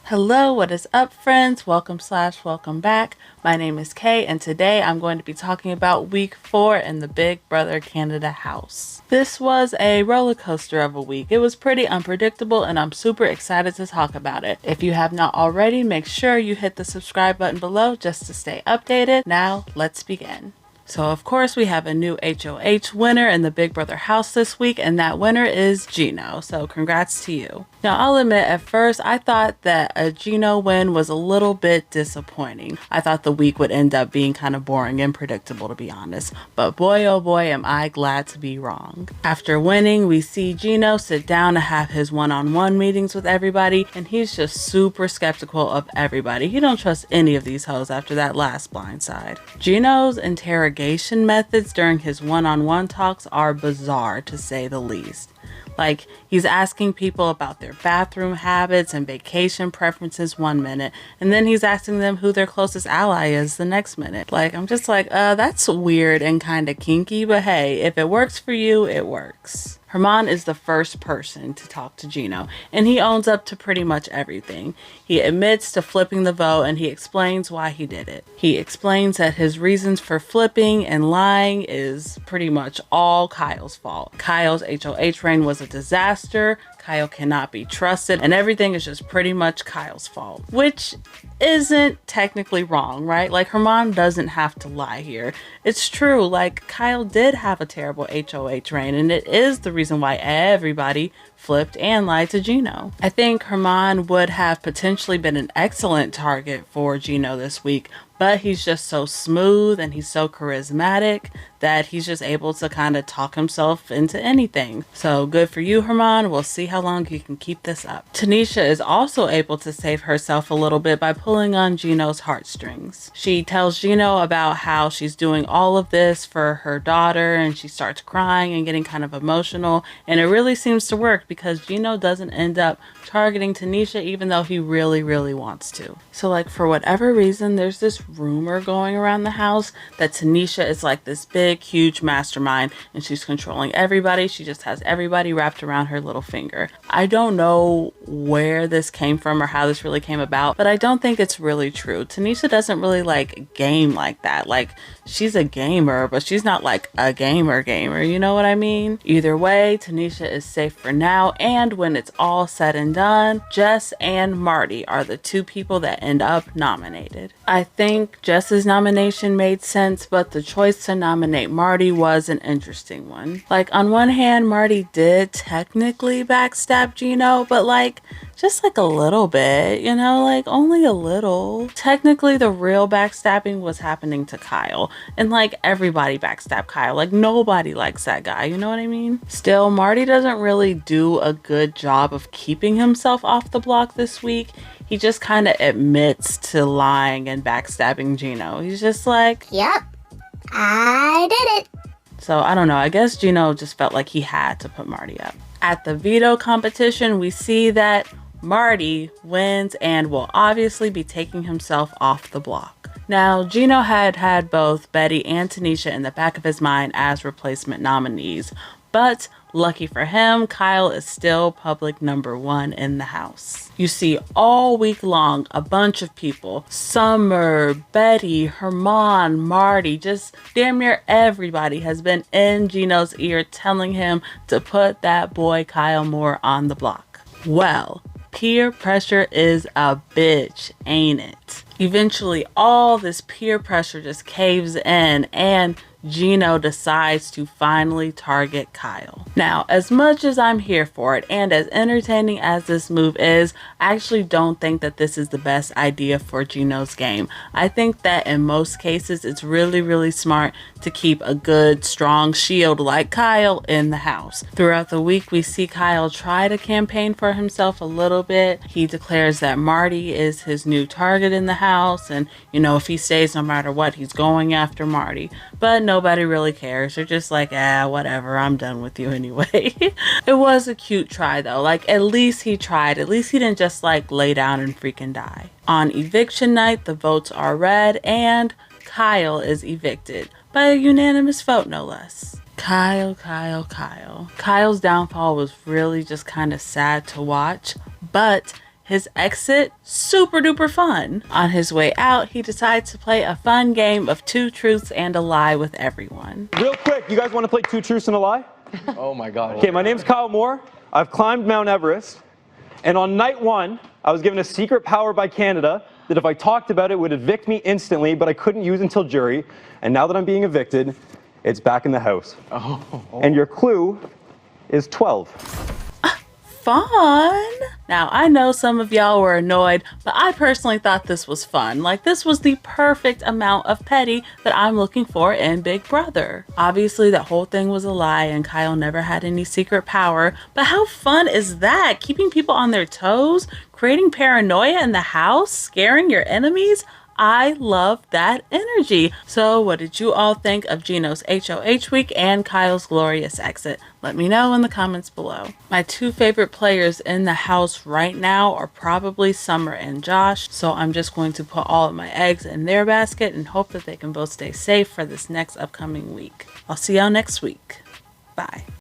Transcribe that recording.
Hello, what is up, friends? Welcome back. My name is Kay, and today I'm going to be talking about week 4 in the Big Brother Canada house. This was a roller coaster of a week. It was pretty unpredictable, and I'm super excited to talk about it. If you have not already, make sure you hit the subscribe button below just to stay updated. Now, let's begin. So of course we have a new HoH winner in the Big Brother house this week, and that winner is Gino. So congrats to you. Now I'll admit at first I thought that a Gino win was a little bit disappointing. I thought the week would end up being kind of boring and predictable, to be honest. But boy oh boy am I glad to be wrong. After winning, we see Gino sit down to have his one-on-one meetings with everybody, and he's just super skeptical of everybody. He don't trust any of these hoes after that last blindside. Gino's interrogation methods during his one-on-one talks are bizarre, to say the least. Like, he's asking people about their bathroom habits and vacation preferences one minute, and then he's asking them who their closest ally is the next minute. Like, I'm just like, that's weird and kind of kinky, but hey, if it works for you, it works. Herman is the first person to talk to Gino, and he owns up to pretty much everything. He admits to flipping the vote, and he explains why he did it. He explains that his reasons for flipping and lying is pretty much all Kyle's fault. Kyle's HoH reign was a disaster. Kyle cannot be trusted, and everything is just pretty much Kyle's fault, which isn't technically wrong, right? Like, Herman doesn't have to lie here. It's true, like, Kyle did have a terrible HoH reign, and it is the reason why everybody flipped and lied to Gino. I think Herman would have potentially been an excellent target for Gino this week, but he's just so smooth and he's so charismatic that he's just able to kind of talk himself into anything. So good for you, Herman. We'll see how long you can keep this up. Tanisha is also able to save herself a little bit by pulling on Gino's heartstrings. She tells Gino about how she's doing all of this for her daughter, and she starts crying and getting kind of emotional, and it really seems to work because Gino doesn't end up targeting Tanisha even though he really wants to. So like, for whatever reason, there's this rumor going around the house that Tanisha is like this big huge mastermind and she's controlling everybody. She just has everybody wrapped around her little finger. I don't know where this came from or how this really came about, but I don't think it's really true. Tanisha doesn't really like game like that. Like, she's a gamer, but she's not like a gamer, you know what I mean? Either way, Tanisha is safe for now, and when it's all said and done, Jess and Marty are the two people that end up nominated. I think Jess's nomination made sense, but the choice to nominate Marty was an interesting one. Like, on one hand, Marty did technically backstab Gino, but like, just like a little bit, you know, like only a little. Technically, the real backstabbing was happening to Kyle, and like, everybody backstabbed Kyle. Like, nobody likes that guy, you know what I mean? Still, Marty doesn't really do a good job of keeping himself off the block this week. He just kind of admits to lying and backstabbing Gino. He's just like, "Yep, I did it." So I don't know, I guess Gino just felt like he had to put Marty up. At the veto competition, we see that Marty wins and will obviously be taking himself off the block. Now, Gino had both Betty and Tanisha in the back of his mind as replacement nominees, but lucky for him, Kyle is still public number 1 in the house. You see all week long a bunch of people, Summer, Betty, Herman, Marty, just damn near everybody has been in Gino's ear telling him to put that boy Kyle Moore on the block. Well, peer pressure is a bitch, ain't it? Eventually, all this peer pressure just caves in, and Gino decides to finally target Kyle. Now, as much as I'm here for it, and as entertaining as this move is, I actually don't think that this is the best idea for Gino's game. I think that in most cases, it's really smart to keep a good, strong shield like Kyle in the house. Throughout the week, we see Kyle try to campaign for himself a little bit. He declares that Marty is his new target in the house, and you know, if he stays, no matter what, he's going after Marty. But nobody really cares. They're just like, whatever, I'm done with you anyway. It was a cute try though. Like, at least he tried. At least he didn't just like lay down and freaking die. On eviction night, the votes are read and Kyle is evicted by a unanimous vote, no less. Kyle. Kyle's downfall was really just kind of sad to watch, but His exit, super duper fun. On his way out, he decides to play a fun game of 2 truths and a lie with everyone. Real quick, you guys want to play 2 truths and a lie? Oh my God. Okay, my name's Kyle Moore. I've climbed Mount Everest. And on night 1, I was given a secret power by Canada that if I talked about it would evict me instantly, but I couldn't use until jury. And now that I'm being evicted, it's back in the house. And your clue is 12. Fun! Now, I know some of y'all were annoyed, but I personally thought this was fun. Like, this was the perfect amount of petty that I'm looking for in Big Brother. Obviously, that whole thing was a lie and Kyle never had any secret power, but how fun is that? Keeping people on their toes, creating paranoia in the house, scaring your enemies? I love that energy. So what did you all think of Gino's HoH week and Kyle's glorious exit? Let me know in the comments below. My 2 favorite players in the house right now are probably Summer and Josh. So I'm just going to put all of my eggs in their basket and hope that they can both stay safe for this next upcoming week. I'll see y'all next week. Bye.